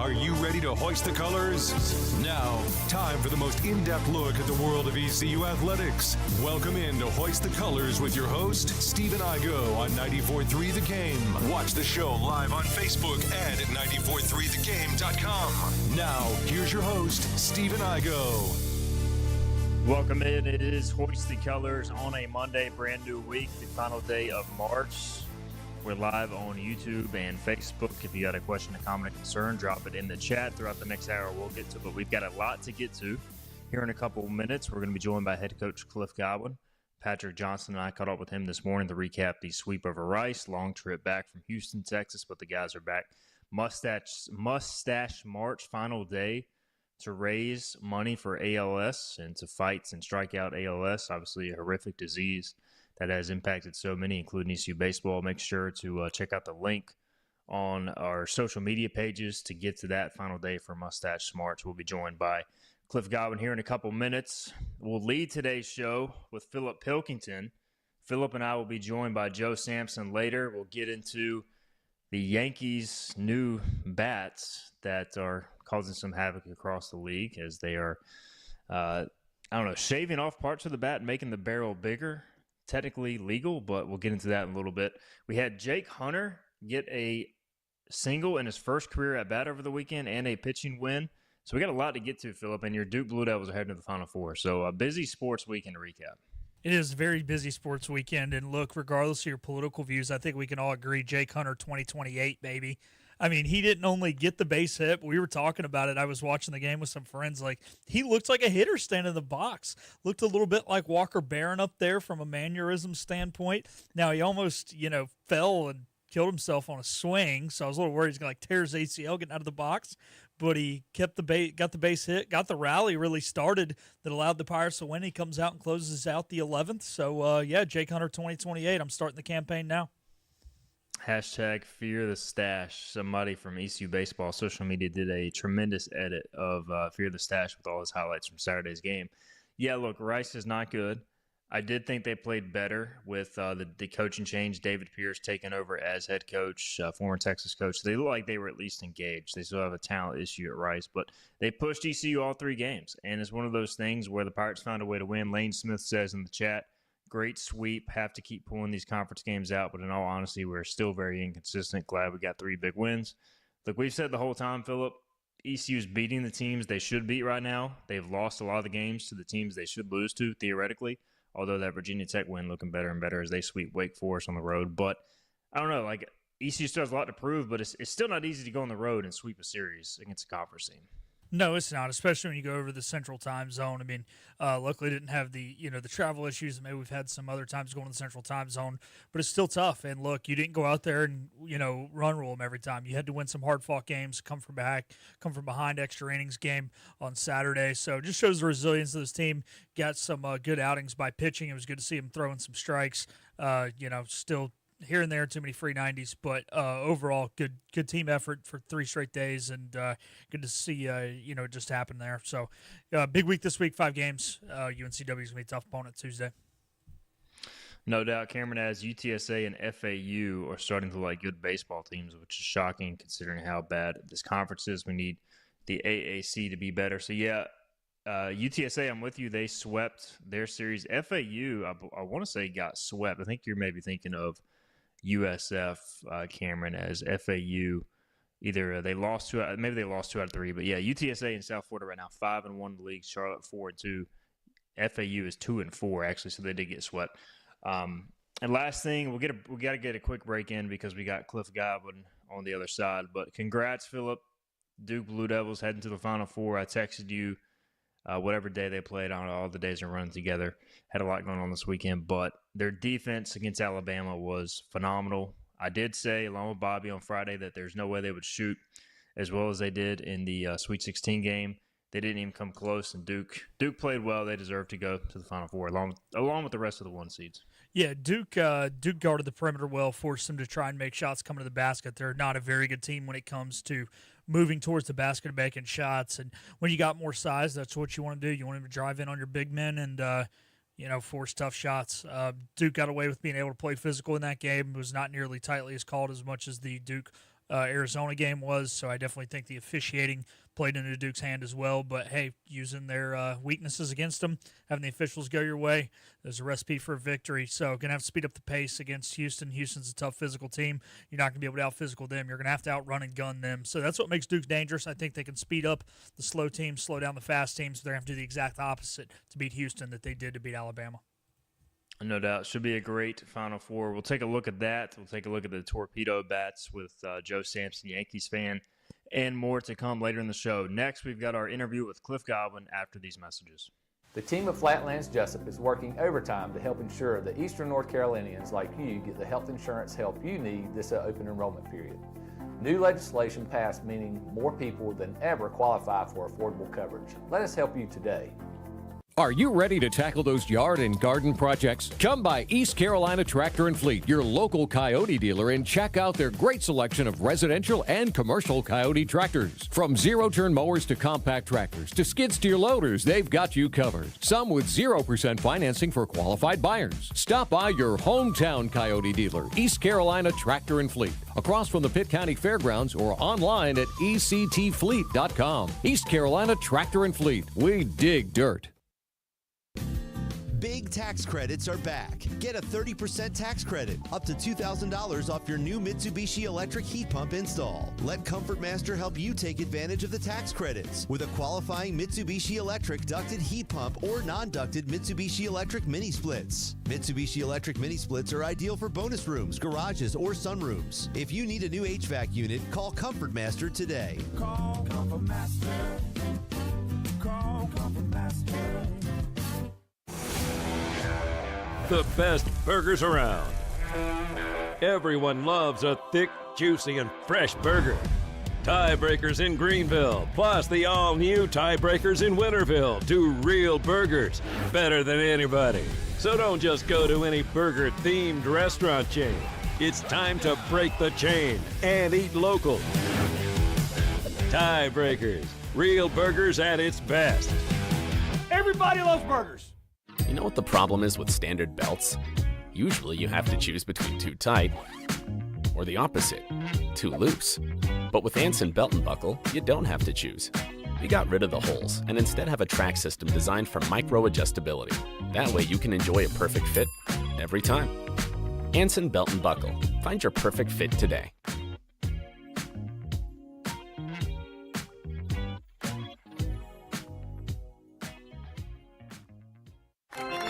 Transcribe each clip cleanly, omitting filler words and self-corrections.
Are you ready to hoist the colors? Now, time for the most in-depth look at the world of ECU athletics. Welcome in to Hoist the Colors with your host, Stephen Igo on 94.3 The Game. Watch the show live on Facebook and at 943thegame.com. Now, here's your host, Stephen Igo. Welcome in. It is Hoist the Colors on a Monday, brand new week, the final day of March. We're live on YouTube and Facebook. If you got a question, a comment, a concern, drop it in the chat. Throughout the next hour, we'll get to it. But we've got a lot to get to. Here in a couple of minutes, we're going to be joined by head coach Cliff Godwin. Patrick Johnson and I caught up with him this morning to recap the sweep over Rice. Long trip back from Houston, Texas, but the guys are back. Mustache March, final day to raise money for ALS and to fight and strike out ALS, obviously a horrific disease that has impacted so many, including ECU baseball. Make sure to check out the link on our social media pages to get to that final day for Mustache March. We'll be joined by Cliff Godwin here in a couple minutes. We'll lead today's show with Philip Pilkington. Philip and I will be joined by Joe Sampson later. We'll get into the Yankees' new bats that are causing some havoc across the league as they are, shaving off parts of the bat and making the barrel bigger. Technically legal, but we'll get into that in a little bit. We had Jake Hunter get a single in his first career at bat over the weekend and a pitching win. So we got a lot to get to, Philip, and your Duke Blue Devils are heading to the Final Four. So a busy sports weekend to recap. It is a very busy sports weekend, and look, regardless of your political views, I think we can all agree Jake Hunter 2028, baby. I mean, he didn't only get the base hit. We were talking about it. I was watching the game with some friends. Like, he looked like a hitter standing in the box. Looked a little bit like Walker Barron up there from a mannerism standpoint. Now, he almost, fell and killed himself on a swing, so I was a little worried he's going to tear his ACL getting out of the box. But he kept got the base hit, got the rally really started that allowed the Pirates to win. He comes out and closes out the 11th. So, Jake Hunter 2028. I'm starting the campaign now. Hashtag Fear the Stash. Somebody from ECU Baseball social media did a tremendous edit of Fear the Stash with all his highlights from Saturday's game. Yeah, look, Rice is not good. I did think they played better with the coaching change. David Pierce taking over as head coach, former Texas coach. They look like they were at least engaged. They still have a talent issue at Rice, but they pushed ECU all three games. And it's one of those things where the Pirates found a way to win. Lane Smith says in the chat, great sweep, have to keep pulling these conference games out. But in all honesty, we're still very inconsistent. Glad we got three big wins. Look, we've said the whole time, Philip, ECU's beating the teams they should beat right now. They've lost a lot of the games to the teams they should lose to, theoretically. Although that Virginia Tech win looking better and better as they sweep Wake Forest on the road. But I don't know, ECU still has a lot to prove, but it's still not easy to go on the road and sweep a series against a conference team. No, it's not, especially when you go over the Central Time Zone. I mean, luckily didn't have the travel issues that maybe we've had some other times going to the Central Time Zone, but it's still tough. And look, you didn't go out there and run rule them every time. You had to win some hard fought games, come from behind extra innings game on Saturday. So it just shows the resilience of this team. Got some good outings by pitching. It was good to see him throwing some strikes. Still here and there, too many free 90s, but overall, good team effort for 3 straight days, and good to see it just happen there. So, big week this week, 5 games. UNCW is going to be a tough opponent Tuesday. No doubt, Cameron, as UTSA and FAU are starting to like good baseball teams, which is shocking considering how bad this conference is. We need the AAC to be better. So, UTSA, I'm with you. They swept their series. FAU, I want to say, got swept. I think you're maybe thinking of USF, Cameron, as FAU. Either they lost maybe they lost 2 out of 3, but UTSA in South Florida right now 5-1 in the league. Charlotte 4-2. FAU is 2-4 actually, so they did get swept. And last thing, we got to get a quick break in because we got Cliff Godwin on the other side. But congrats, Philip. Duke Blue Devils heading to the Final Four. I texted you whatever day they played on. All the days are running together. Had a lot going on this weekend, but their defense against Alabama was phenomenal. I did say, along with Bobby on Friday, that there's no way they would shoot as well as they did in the Sweet 16 game. They didn't even come close, and Duke played well. They deserve to go to the Final Four along with the rest of the 1 seeds. Yeah, Duke guarded the perimeter well, forced them to try and make shots coming to the basket. They're not a very good team when it comes to moving towards the basket and making shots. And when you got more size, that's what you want to do. You want them to drive in on your big men and force tough shots. Duke got away with being able to play physical in that game. It was not nearly tightly as called as much as the Duke Arizona game was. So I definitely think the officiating played into Duke's hand as well. But hey, using their weaknesses against them, having the officials go your way, there's a recipe for a victory. So gonna have to speed up the pace against Houston. Houston's a tough physical team. You're not gonna be able to out physical them. You're gonna have to outrun and gun them. So that's what makes Duke dangerous. I think they can speed up the slow teams, slow down the fast teams. They're gonna have to do the exact opposite to beat Houston that they did to beat Alabama. No doubt. Should be a great Final Four. We'll take a look at that. We'll take a look at the torpedo bats with Joe Sampson, Yankees fan, and more to come later in the show. Next, we've got our interview with Cliff Godwin after these messages. The team of Flatlands Jessup is working overtime to help ensure that Eastern North Carolinians like you get the health insurance help you need this open enrollment period. New legislation passed meaning more people than ever qualify for affordable coverage. Let us help you today. Are you ready to tackle those yard and garden projects? Come by East Carolina Tractor and Fleet, your local Coyote dealer, and check out their great selection of residential and commercial Coyote tractors. From zero-turn mowers to compact tractors to skid steer loaders, they've got you covered. Some with 0% financing for qualified buyers. Stop by your hometown Coyote dealer, East Carolina Tractor and Fleet, across from the Pitt County Fairgrounds or online at ectfleet.com. East Carolina Tractor and Fleet. We dig dirt. Big tax credits are back. Get a 30% tax credit, up to $2,000 off your new Mitsubishi electric heat pump install. Let Comfort Master help you take advantage of the tax credits with a qualifying Mitsubishi electric ducted heat pump or non-ducted Mitsubishi electric mini splits. Mitsubishi electric mini splits are ideal for bonus rooms, garages, or sunrooms. If you need a new HVAC unit, call Comfort Master today. Call Comfort Master. Call Comfort Master. The best burgers around. Everyone loves a thick, juicy, and fresh burger. Tiebreakers in Greenville, plus the all-new Tiebreakers in Winterville. Do real burgers better than anybody. So don't just go to any burger-themed restaurant chain. It's time to break the chain and eat local. Tiebreakers, real burgers at its best. Everybody loves burgers. You know what the problem is with standard belts? Usually you have to choose between too tight or the opposite, too loose. But with Anson Belt and Buckle, you don't have to choose. We got rid of the holes and instead have a track system designed for micro adjustability. That way you can enjoy a perfect fit every time. Anson Belt and Buckle. Find your perfect fit today.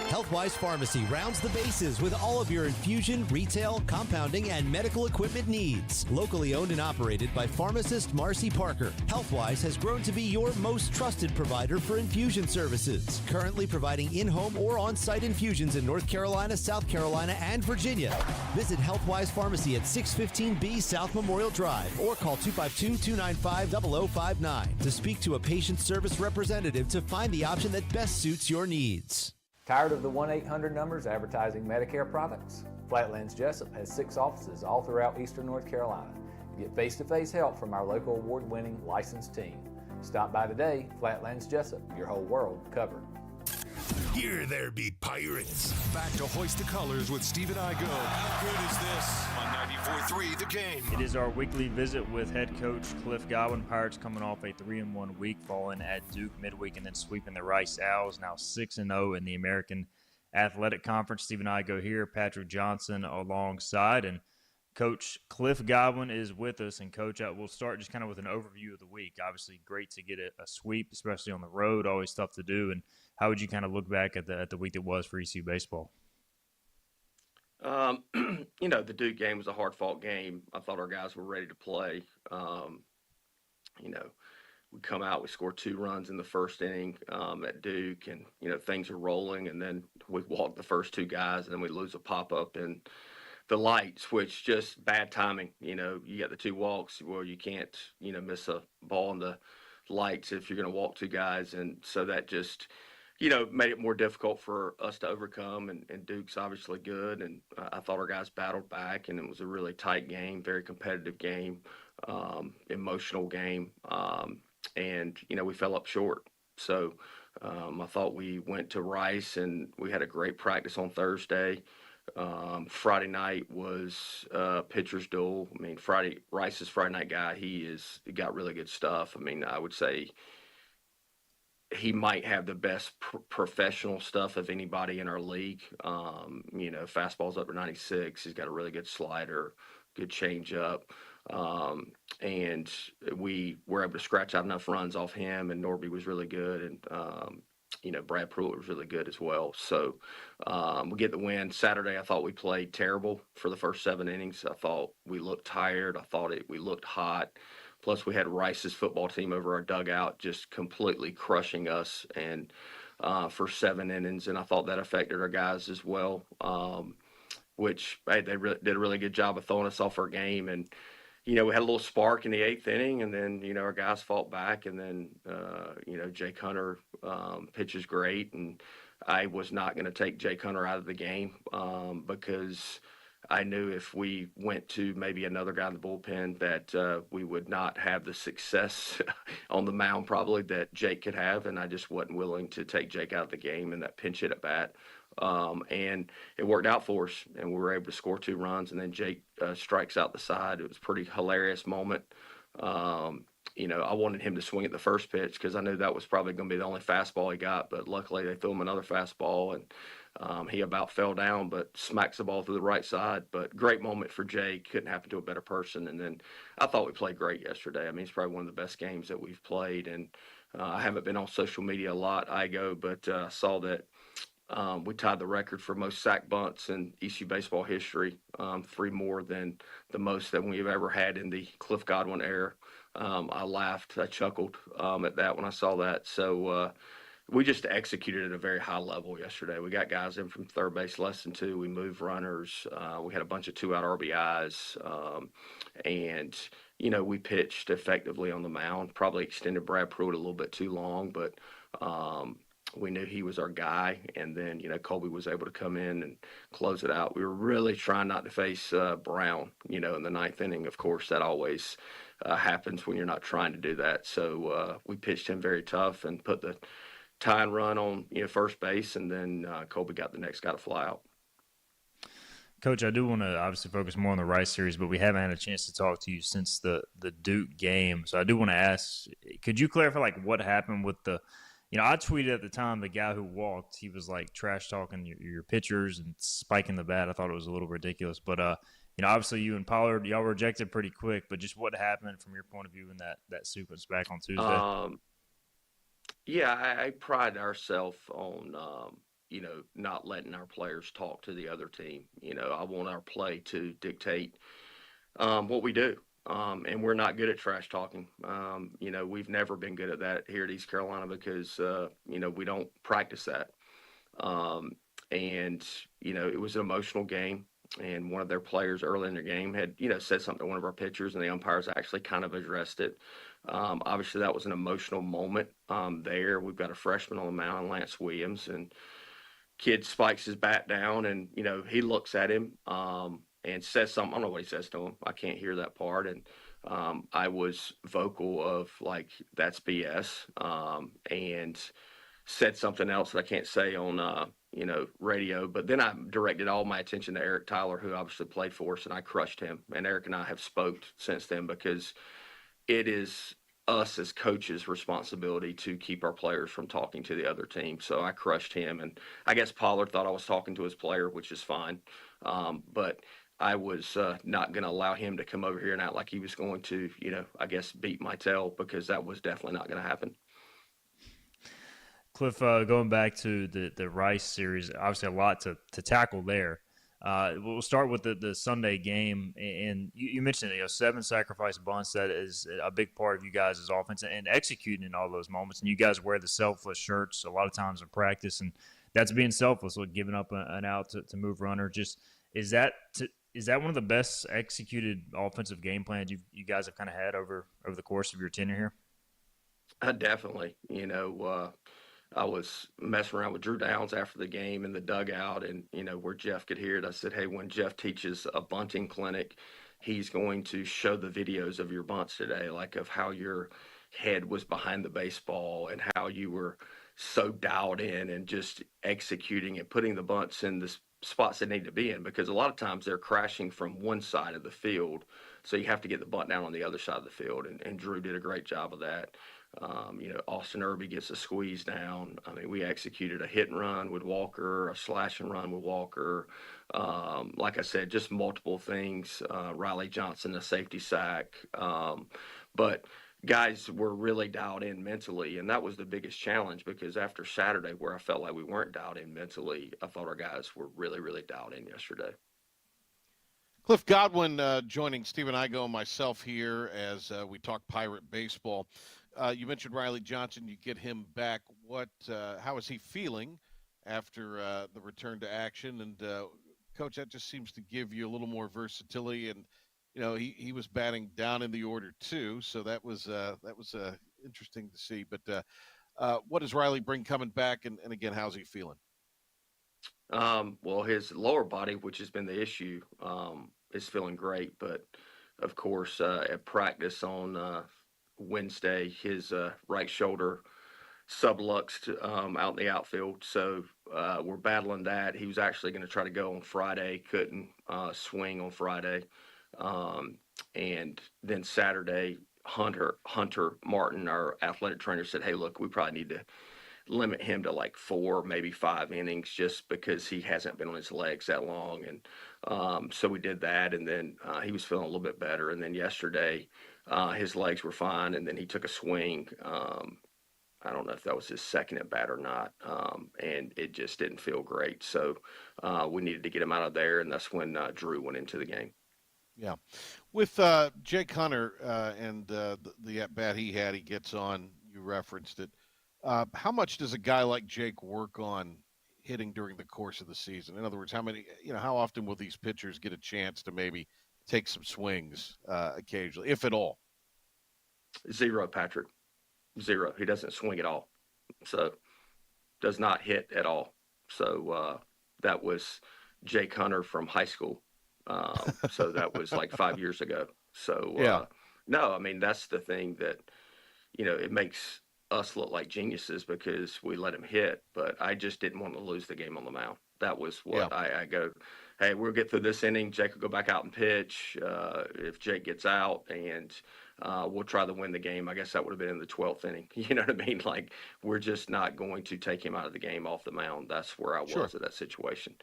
Healthwise Pharmacy rounds the bases with all of your infusion, retail, compounding, and medical equipment needs. Locally owned and operated by pharmacist Marcy Parker, Healthwise has grown to be your most trusted provider for infusion services. Currently providing in-home or on-site infusions in North Carolina, South Carolina, and Virginia. Visit Healthwise Pharmacy at 615B South Memorial Drive or call 252-295-0059 to speak to a patient service representative to find the option that best suits your needs. Tired of the 1-800 numbers advertising Medicare products? Flatlands Jessup has 6 offices all throughout Eastern North Carolina. Get face-to-face help from our local award-winning licensed team. Stop by today. Flatlands Jessup, your whole world covered. Here there be pirates. Back to Hoist the Colors with Steve and I Go. How good is this on 94.3 The Game? It is our weekly visit with head coach Cliff Godwin. Pirates coming off a 3-1 week, falling at Duke midweek and then sweeping the Rice Owls, now 6-0 in the American Athletic Conference. Steve and I Go here, Patrick Johnson alongside, and Coach Cliff Godwin is with us. And Coach, we'll start just kind of with an overview of the week. Obviously, great to get a sweep, especially on the road. Always tough to do. And how would you kind of look back at the week that was for ECU baseball? The Duke game was a hard-fought game. I thought our guys were ready to play. We come out, we score 2 runs in the first inning at Duke, and things are rolling. And then we walk the first 2 guys, and then we lose a pop-up in the lights, which just bad timing. You got the 2 walks where you can't, miss a ball in the lights if you're going to walk 2 guys. And so that just, made it more difficult for us to overcome. And Duke's obviously good. And I thought our guys battled back, and it was a really tight game, very competitive game, emotional game. And we fell up short. So I thought we went to Rice, and we had a great practice on Thursday. Friday night was pitcher's duel. I mean, Rice's Friday night guy. He got really good stuff. I mean, I would say he might have the best professional stuff of anybody in our league. Fastball's up to 96. He's got a really good slider, good changeup. And we were able to scratch out enough runs off him, and Norby was really good. And, Brad Pruitt was really good as well. So we get the win. Saturday, I thought we played terrible for the first 7 innings. I thought we looked tired. I thought we looked hot. Plus, we had Rice's football team over our dugout just completely crushing us and for 7 innings, and I thought that affected our guys as well, which they did a really good job of throwing us off our game. And, we had a little spark in the 8th inning, and then, our guys fought back, and then, Jake Hunter pitches great, and I was not going to take Jake Hunter out of the game because – I knew if we went to maybe another guy in the bullpen that we would not have the success on the mound probably that Jake could have, and I just wasn't willing to take Jake out of the game in that pinch hit at bat. And it worked out for us, and we were able to score 2 runs, and then Jake strikes out the side. It was a pretty hilarious moment. I wanted him to swing at the first pitch because I knew that was probably going to be the only fastball he got, but luckily they threw him another fastball, and he about fell down, but smacks the ball through the right side. But great moment for Jake. Couldn't happen to a better person. And then I thought we played great yesterday. I mean, it's probably one of the best games that we've played. And I haven't been on social media a lot, but I saw that we tied the record for most sack bunts in ECU baseball history, 3 more than the most that we've ever had in the Cliff Godwin era. I laughed. I chuckled at that when I saw that. So we just executed at a very high level yesterday. We got guys in from third base less than 2. We moved runners. We had a bunch of 2-out RBIs. And, we pitched effectively on the mound, probably extended Brad Pruitt a little bit too long, but we knew he was our guy. And then, Colby was able to come in and close it out. We were really trying not to face Brown, in the 9th inning. Of course, that always happens when you're not trying to do that. So we pitched him very tough and put the tying run on first base, and then Colby got the next guy to fly out. Coach, I do want to obviously focus more on the Rice series, but we haven't had a chance to talk to you since the Duke game. So I do want to ask, could you clarify what happened with the I tweeted at the time the guy who walked, he was trash talking your pitchers and spiking the bat. I thought it was a little ridiculous, but obviously you and Pollard, y'all rejected pretty quick, but just what happened from your point of view in that sequence back on Tuesday? Yeah, I pride ourselves on, not letting our players talk to the other team. I want our play to dictate what we do. And we're not good at trash talking. We've never been good at that here at East Carolina because, we don't practice that. And it was an emotional game. And one of their players early in their game had, said something to one of our pitchers, and the umpires actually kind of addressed it. Obviously, that was an emotional moment there. We've got a freshman on the mound, Lance Williams, and kid spikes his bat down, and, he looks at him and says something. I don't know what he says to him. I can't hear that part. And I was vocal of, that's BS, and said something else that I can't say on radio. But then I directed all my attention to Eric Tyler, who obviously played for us, and I crushed him. And Eric and I have spoke since then because it is us as coaches' responsibility to keep our players from talking to the other team. So I crushed him, and I guess Pollard thought I was talking to his player, which is fine. But I was not going to allow him to come over here and act like he was going to, beat my tail, because that was definitely not going to happen. Cliff, going back to the Rice series, obviously a lot to tackle there. We'll start with the Sunday game, and you mentioned 7 sacrifice bunts. That is a big part of you guys' offense and executing in all those moments. And you guys wear the selfless shirts a lot of times in practice, and that's being selfless, giving up an out to move runner. Just is that one of the best executed offensive game plans you guys have kind of had over the course of your tenure here? Definitely. I was messing around with Drew Downs after the game in the dugout, and, where Jeff could hear it, I said, hey, when Jeff teaches a bunting clinic, he's going to show the videos of your bunts today, of how your head was behind the baseball and how you were so dialed in and just executing and putting the bunts in this spots they need to be in, because a lot of times they're crashing from one side of the field, so you have to get the bunt down on the other side of the field, and Drew did a great job of that. Austin Irby gets a squeeze down. I mean, we executed a hit and run with Walker, a slash and run with Walker. Like I said, just multiple things. Riley Johnson, a safety sack. But guys were really dialed in mentally, and that was the biggest challenge, because after Saturday, where I felt like we weren't dialed in mentally, I thought our guys were really, really dialed in yesterday. Cliff Godwin joining Stephen Igo and myself here as we talk Pirate baseball. You mentioned Riley Johnson. You get him back. How is he feeling after the return to action? And Coach, that just seems to give you a little more versatility. And he was batting down in the order too, so that was interesting to see. But what does Riley bring coming back? And again, how's he feeling? Well, his lower body, which has been the issue, is feeling great. But of course, at practice on Wednesday, his right shoulder subluxed out in the outfield. So we're battling that. He was actually going to try to go on Friday, couldn't swing on Friday. And then Saturday, Hunter Martin, our athletic trainer, said, hey, look, we probably need to limit him to like 4, maybe 5 innings, just because he hasn't been on his legs that long. And so we did that, and then he was feeling a little bit better. And then yesterday, his legs were fine, and then he took a swing. I don't know if that was his second at bat or not, and it just didn't feel great. So we needed to get him out of there, and that's when Drew went into the game. Yeah. With Jake Hunter and the at bat he had, he gets on, you referenced it. How much does a guy like Jake work on hitting during the course of the season? In other words, how often will these pitchers get a chance to maybe take some swings occasionally, if at all? 0, Patrick. 0. He doesn't swing at all. So does not hit at all. So that was Jake Hunter from high school. So that was like 5 years ago. So yeah. No, I mean, that's the thing that, it makes us look like geniuses, because we let him hit, but I just didn't want to lose the game on the mound. That was what I go, hey, we'll get through this inning. Jake will go back out and pitch. If Jake gets out, and we'll try to win the game. I guess that would have been in the 12th inning. You know what I mean? Like, we're just not going to take him out of the game off the mound. That's where I was at that situation.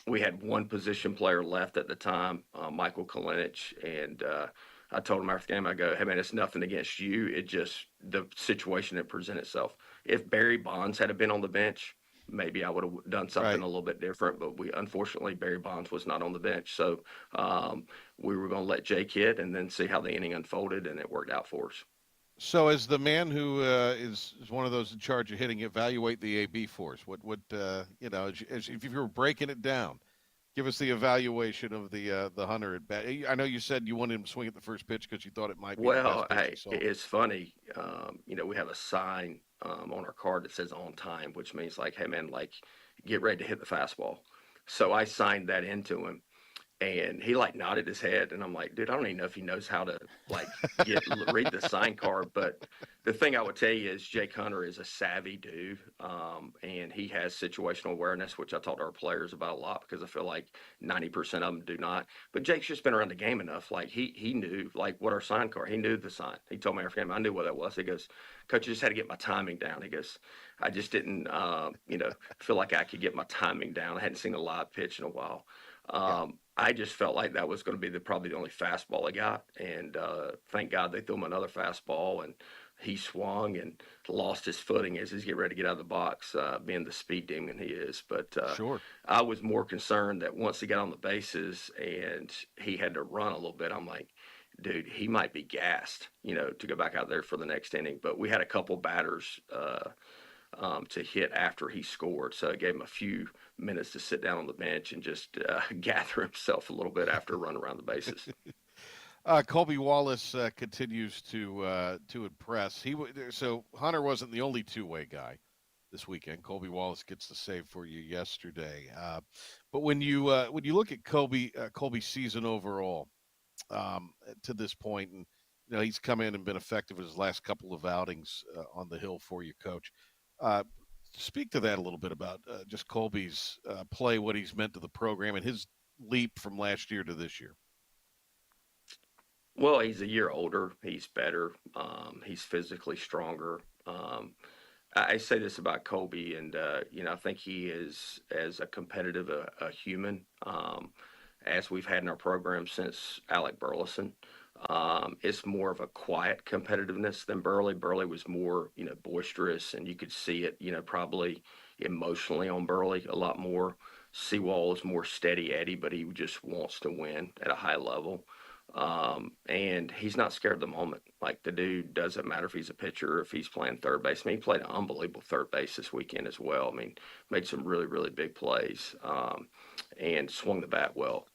We had one position player left at the time, Michael Kalinich, and I told him after the game, I go, hey, man, it's nothing against you. It just, the situation that presented itself. If Barry Bonds had been on the bench, maybe I would have done something a little bit different, but unfortunately, Barry Bonds was not on the bench. So we were going to let Jake hit and then see how the inning unfolded, and it worked out for us. So as the man who is one of those in charge of hitting, evaluate the AB for us. If you were breaking it down, give us the evaluation of the Hunter at bat. I know you said you wanted him to swing at the first pitch because you thought it might be well. The best pitch It's funny. We have a sign on our card that says "on time," which means like, hey man, like, get ready to hit the fastball. So I signed that into him, and he like nodded his head, and I'm like, dude, I don't even know if he knows how to like read the sign card. But the thing I would tell you is Jake Hunter is a savvy dude, and he has situational awareness, which I talk to our players about a lot, because I feel like 90% of them do not. But Jake's just been around the game enough. Like he knew like what our sign card. He knew the sign. He told me after game, I knew what that was. He goes, Coach, I just had to get my timing down. He goes, I just didn't, feel like I could get my timing down. I hadn't seen a live pitch in a while. I just felt like that was going to be probably the only fastball I got. And thank God they threw him another fastball, and he swung and lost his footing as he's getting ready to get out of the box, being the speed demon he is. But I was more concerned that once he got on the bases and he had to run a little bit, I'm like, dude, he might be gassed, to go back out there for the next inning. But we had a couple batters to hit after he scored. So it gave him a few minutes to sit down on the bench and just gather himself a little bit after running around the bases. Colby Wallace continues to impress. So Hunter wasn't the only two-way guy this weekend. Colby Wallace gets the save for you yesterday. But when you look at Colby's season overall to this point, and he's come in and been effective in his last couple of outings on the hill for you, Coach. Speak to that a little bit about just Colby's play, what he's meant to the program, and his leap from last year to this year. Well, he's a year older. He's better. He's physically stronger. I say this about Colby, and I think he is as a competitive a human as we've had in our program since Alec Burleson. It's more of a quiet competitiveness than Burley. Burley was more, boisterous, and you could see it, probably emotionally on Burley a lot more. Seawall is more steady Eddie, but he just wants to win at a high level. And he's not scared of the moment. Like, the dude doesn't matter if he's a pitcher or if he's playing third base. I mean, he played an unbelievable third base this weekend as well. I mean, made some really, really big plays and swung the bat well.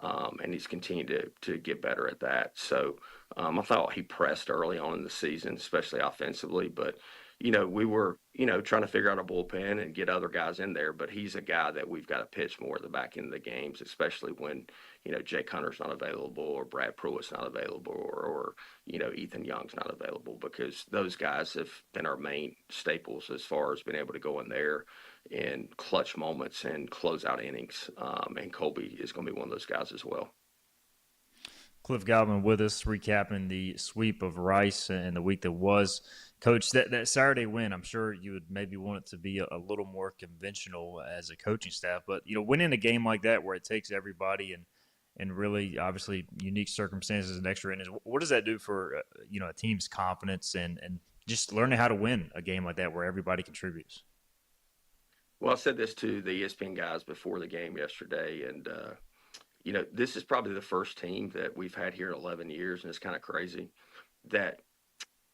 And he's continued to get better at that. So I thought he pressed early on in the season, especially offensively. But, we were, trying to figure out a bullpen and get other guys in there. But he's a guy that we've got to pitch more at the back end of the games, especially when, Jake Hunter's not available or Brad Pruitt's not available or Ethan Young's not available, because those guys have been our main staples as far as being able to go in there in clutch moments and close out innings. And Colby is going to be one of those guys as well. Cliff Godwin with us, recapping the sweep of Rice and the week that was. Coach, that Saturday win, I'm sure you would maybe want it to be a little more conventional as a coaching staff. But, winning a game like that where it takes everybody and really, obviously, unique circumstances and extra innings, what does that do for, a team's confidence and just learning how to win a game like that where everybody contributes? Well, I said this to the ESPN guys before the game yesterday, and this is probably the first team that we've had here in 11 years, and it's kind of crazy that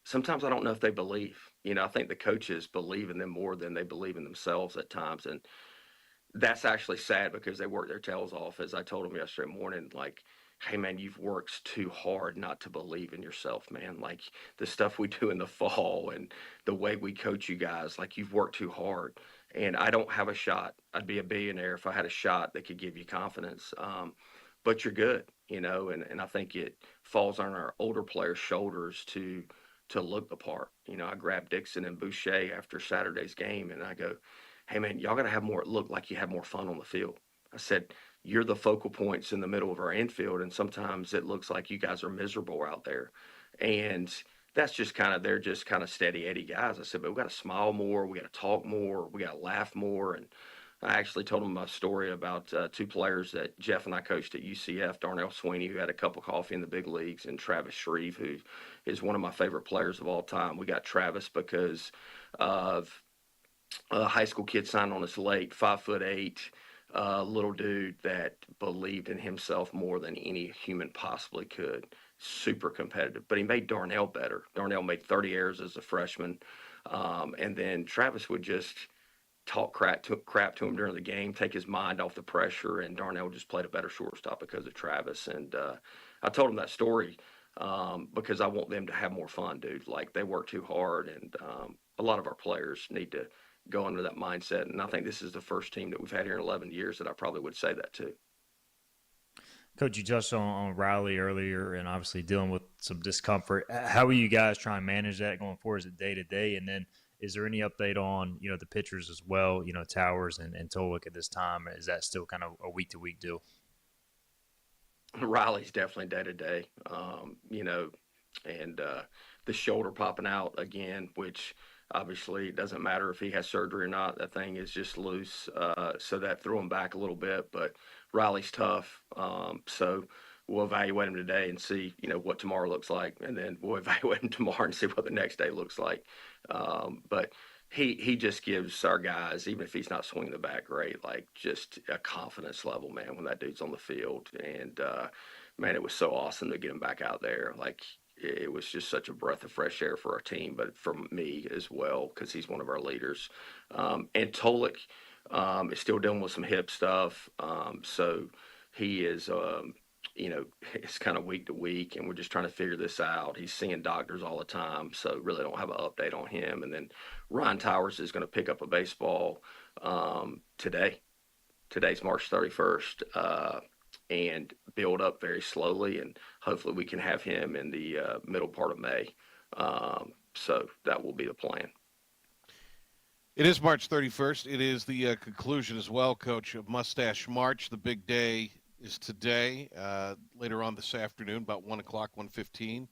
sometimes I don't know if they believe. I think the coaches believe in them more than they believe in themselves at times, and that's actually sad because they work their tails off. As I told them yesterday morning, like, hey, man, you've worked too hard not to believe in yourself, man. Like, the stuff we do in the fall and the way we coach you guys, like, you've worked too hard. And I don't have a shot. I'd be a billionaire if I had a shot that could give you confidence. But you're good, and I think it falls on our older players' shoulders to look the part. I grabbed Dixon and Boucher after Saturday's game, and I go, hey, man, y'all got to have more, look like you have more fun on the field. I said, you're the focal points in the middle of our infield, and sometimes it looks like you guys are miserable out there. And that's just they're just kind of steady Eddie guys. I said, but we got to smile more, we got to talk more, we got to laugh more. And I actually told them my story about two players that Jeff and I coached at UCF, Darnell Sweeney, who had a cup of coffee in the big leagues, and Travis Shreve, who is one of my favorite players of all time. We got Travis because of a high school kid signed on us late, 5'8", little dude that believed in himself more than any human possibly could. Super competitive, but he made Darnell better. Darnell made 30 errors as a freshman, and then Travis would just talk crap to him during the game, take his mind off the pressure, and Darnell just played a better shortstop because of Travis. And I told him that story because I want them to have more fun, dude. Like, they work too hard, and a lot of our players need to go into that mindset. And I think this is the first team that we've had here in 11 years that I probably would say that to. Coach, you touched on Riley earlier and obviously dealing with some discomfort. How are you guys trying to manage that going forward? Is it day to day? And then is there any update on, the pitchers as well, Towers and Tolick at this time? Is that still kind of a week-to-week deal? Riley's definitely day to day, and the shoulder popping out again, which obviously it doesn't matter if he has surgery or not. That thing is just loose, so that threw him back a little bit. But Riley's tough, so we'll evaluate him today and see, what tomorrow looks like, and then we'll evaluate him tomorrow and see what the next day looks like. But he just gives our guys, even if he's not swinging the bat great, like, just a confidence level, man, when that dude's on the field. And man, it was so awesome to get him back out there. Like, it was just such a breath of fresh air for our team, but for me as well, because he's one of our leaders. And Tolick is still dealing with some hip stuff, so he is, it's kind of week to week, and we're just trying to figure this out. He's seeing doctors all the time, so really don't have an update on him. And then Ryan Towers is going to pick up a baseball today. Today's March 31st. And build up very slowly, and hopefully we can have him in the middle part of May. So that will be the plan. It is March 31st. It is the conclusion as well, Coach, of Mustache March. The big day is today, later on this afternoon, about 1 o'clock, 1:15.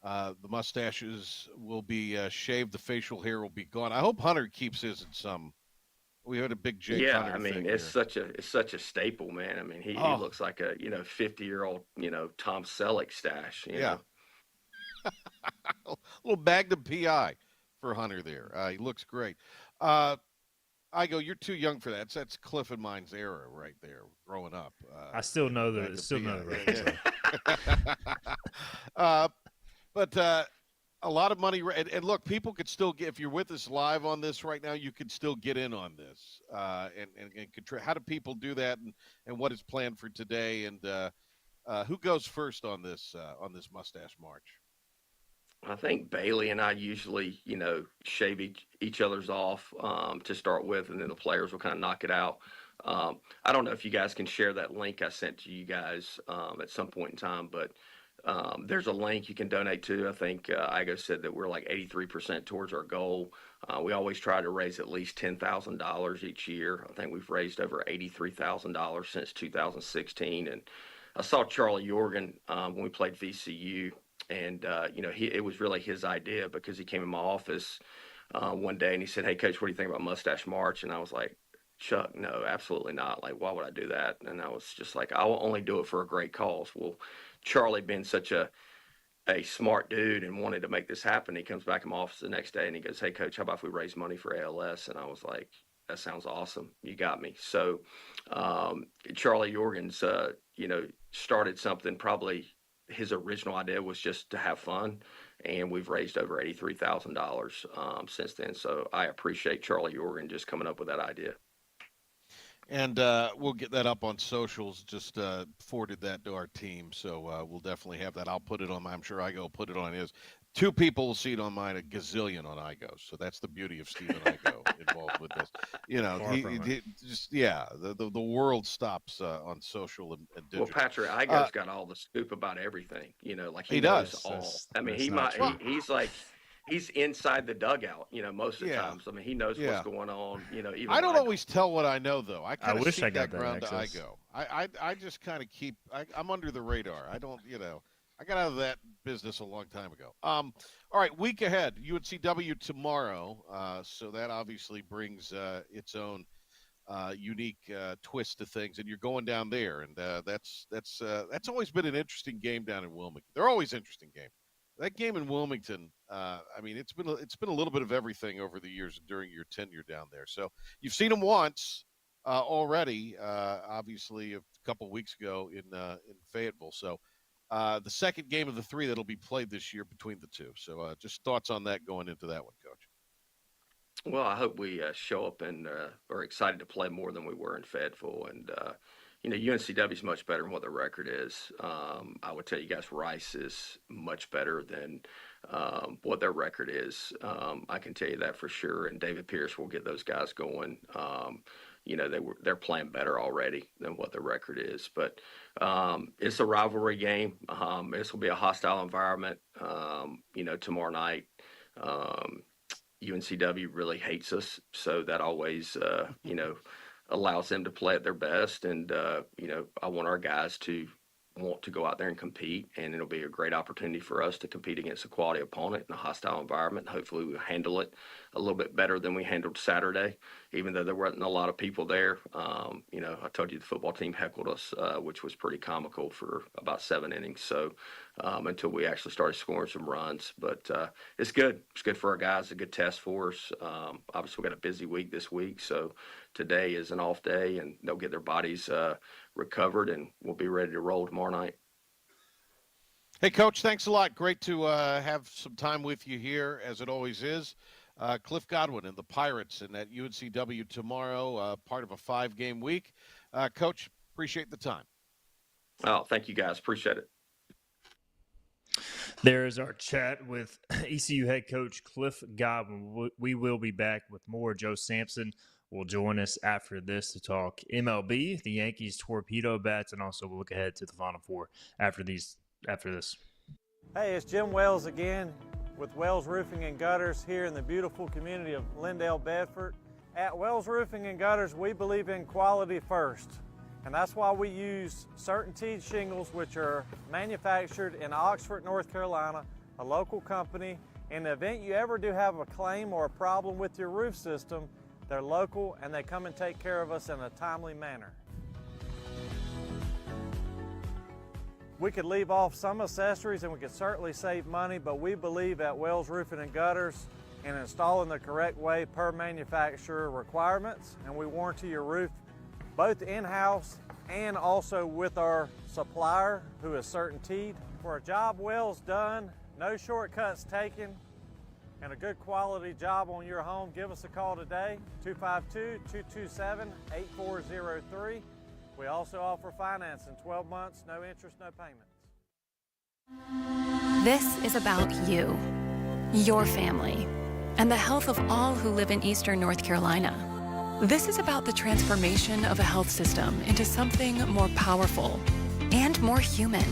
The mustaches will be shaved. The facial hair will be gone. I hope Hunter keeps his in some. We had a big Jake Yeah, Hunter I mean, thing it's here. such a staple, man. I mean, he Oh, looks like a 50-year-old Tom Selleck stash. yeah. A little Magnum PI for Hunter there. He looks great. Uh, you're too young for that. That's Cliff and mine's era right there, growing up. I still know the Magnum reference. PI. But a lot of money. And look, people could still get, if you're with us live on this right now, you can still get in on this. And how do people do that, and what is planned for today? And who goes first on this Mustache March? I think Bailey and I usually, shave each other's off to start with, and then the players will kind of knock it out. I don't know if you guys can share that link I sent to you guys at some point in time, but there's a link you can donate to. I think Igo said that we're like 83% towards our goal. We always try to raise at least $10,000 each year. I think we've raised over $83,000 since 2016. And I saw Charlie Jorgen when we played VCU. And, it was really his idea, because he came in my office one day and he said, "Hey, Coach, what do you think about Mustache March?" And I was like, "Chuck, no, absolutely not. Like, why would I do that?" And I was just like, "I will only do it for a great cause." Well, Charlie, being such a smart dude and wanted to make this happen, he comes back in my office the next day and he goes, "Hey, Coach, how about if we raise money for ALS?" And I was like, "That sounds awesome. You got me." So Charlie Jorgen's, started something. Probably his original idea was just to have fun, and we've raised over $83,000 since then. So I appreciate Charlie Jorgen just coming up with that idea. And we'll get that up on socials. Just forwarded that to our team, so we'll definitely have that. I'll put it on I'm sure Igo will put it on his. 2 people will see it on mine, a gazillion on Igo. So that's the beauty of Stephen Igo involved with this. The world stops on social and digital. Well, Patrick, Igo's got all the scoop about everything. Like he knows does. all. I mean, he's like, he's inside the dugout, most of the times. I mean, he knows what's going on, even I don't always tell what I know, though. I kind of wish I keep got that ground access. to Igo. I just kind of keep, I'm under the radar. I don't, I got out of that business a long time ago. All right, week ahead, UNCW tomorrow. So that obviously brings its own unique twist to things, and you're going down there, and that's always been an interesting game down in Wilmington. They're always interesting games. That game in Wilmington, it's been a little bit of everything over the years during your tenure down there. So you've seen them once already, obviously a couple weeks ago in Fayetteville. So the second game of the 3 that'll be played this year between the 2. So just thoughts on that going into that one, Coach. Well, I hope we show up and are excited to play more than we were in Fayetteville. And, UNCW is much better than what the record is. I would tell you guys Rice is much better than what their record is. I can tell you that for sure. And David Pierce will get those guys going. They're playing better already than what the record is. But it's a rivalry game. This will be a hostile environment, tomorrow night. UNCW really hates us, so that always, allows them to play at their best. And, I want our guys to want to go out there and compete, and it'll be a great opportunity for us to compete against a quality opponent in a hostile environment. Hopefully we'll handle it a little bit better than we handled Saturday, even though there wasn't a lot of people there. I told you the football team heckled us, which was pretty comical for about 7 innings. So until we actually started scoring some runs, but it's good. It's good for our guys, a good test for us. Obviously we got a busy week this week, so today is an off day, and they'll get their bodies recovered, and we'll be ready to roll tomorrow night. Hey, Coach, thanks a lot. Great to have some time with you here, as it always is. Cliff Godwin and the Pirates and at UNCW tomorrow, part of a 5-game week. Coach, appreciate the time. Oh, thank you, guys. Appreciate it. There's our chat with ECU head coach Cliff Godwin. We will be back with more. Joe Sampson will join us after this to talk MLB, the Yankees torpedo bats, and also we'll look ahead to the Final Four after this. Hey, it's Jim Wells again. with Wells Roofing and Gutters here in the beautiful community of Lindale, Bedford. At Wells Roofing and Gutters, we believe in quality first, and that's why we use CertainTeed shingles, which are manufactured in Oxford, North Carolina, a local company. In the event you ever do have a claim or a problem with your roof system, they're local and they come and take care of us in a timely manner. We could leave off some accessories and we could certainly save money, but we believe at Wells Roofing and Gutters in installing the correct way per manufacturer requirements, and we warranty your roof both in-house and also with our supplier, who is CertainTeed. For a job Wells done, no shortcuts taken, and a good quality job on your home, give us a call today, 252-227-8403. We also offer financing, 12 months, no interest, no payments. This is about you, your family, and the health of all who live in Eastern North Carolina. This is about the transformation of a health system into something more powerful and more human,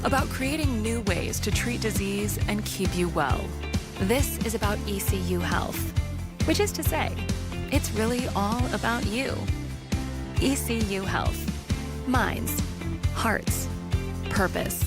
about creating new ways to treat disease and keep you well. This is about ECU Health, which is to say, it's really all about you. ECU Health. Minds, hearts, purpose.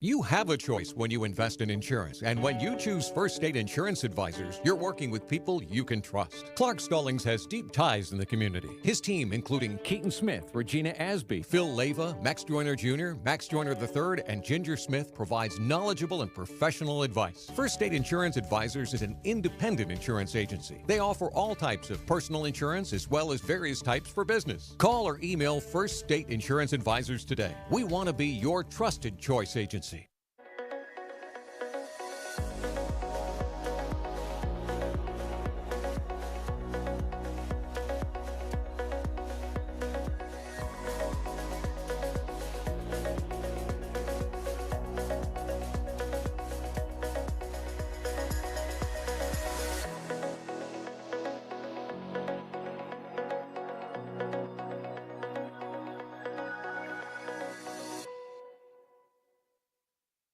You have a choice when you invest in insurance, and when you choose First State Insurance Advisors, you're working with people you can trust. Clark Stallings has deep ties in the community. His team, including Keaton Smith, Regina Asby, Phil Leyva, Max Joyner Jr., Max Joyner III, and Ginger Smith, provides knowledgeable and professional advice. First State Insurance Advisors is an independent insurance agency. They offer all types of personal insurance as well as various types for business. Call or email First State Insurance Advisors today. We want to be your trusted choice agency.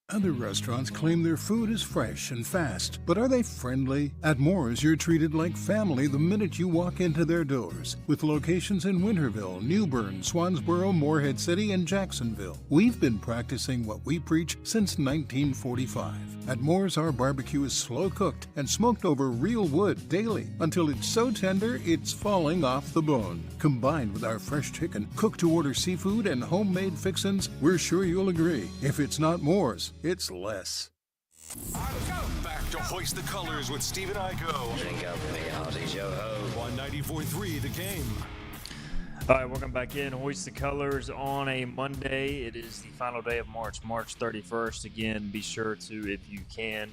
Other restaurants claim their food is fresh and fast, but are they friendly? At Moore's, you're treated like family the minute you walk into their doors. With locations in Winterville, New Bern, Swansboro, Morehead City, and Jacksonville. We've been practicing what we preach since 1945. At Moore's, our barbecue is slow cooked and smoked over real wood daily until it's so tender it's falling off the bone. Combined with our fresh chicken, cooked to order seafood, and homemade fixins, we're sure you'll agree. If it's not Moore's, it's less. Back to Hoist the Colors with Stephen Igo. Drink up for me, hearties, yo-ho. On 94.3 The Game. All right, welcome back in. Hoist the Colors on a Monday. It is the final day of March, March 31st. Again, be sure to, if you can,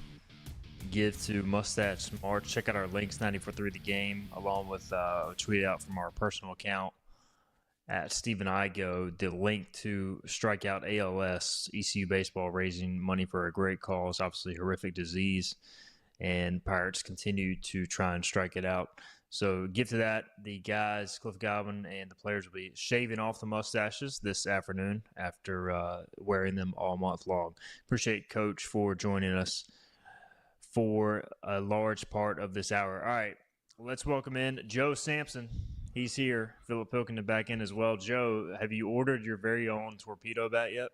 give to Mustache March. Check out our links, 94.3 The Game, along with a tweet out from our personal account at Stephen Igo, the link to Strikeout ALS, ECU Baseball, raising money for a great cause, obviously horrific disease, and Pirates continue to try and strike it out. So give to that. The guys, Cliff Godwin and the players, will be shaving off the mustaches this afternoon after wearing them all month long. Appreciate Coach for joining us for a large part of this hour. All right, let's welcome in Joe Sampson. He's here. Philip Pilkington back in as well. Joe, have you ordered your very own torpedo bat yet?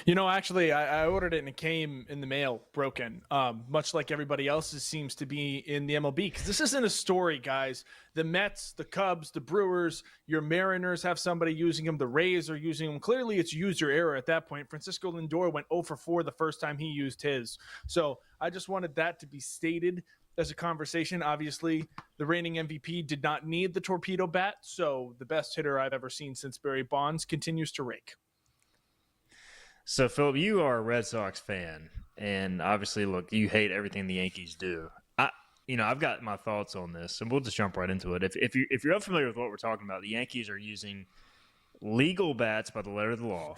You know, actually, I ordered it and it came in the mail broken, much like everybody else's seems to be in the MLB. Because this isn't a story, guys. The Mets, the Cubs, the Brewers, your Mariners have somebody using them. The Rays are using them. Clearly, it's user error at that point. Francisco Lindor went 0 for 4 the first time he used his. So I just wanted that to be stated as a conversation. Obviously, the reigning MVP did not need the torpedo bat. So the best hitter I've ever seen since Barry Bonds continues to rake. So, Philip, you are a Red Sox fan, and obviously, look, you hate everything the Yankees do. I've got my thoughts on this, and we'll just jump right into it. If you're unfamiliar with what we're talking about, the Yankees are using legal bats by the letter of the law,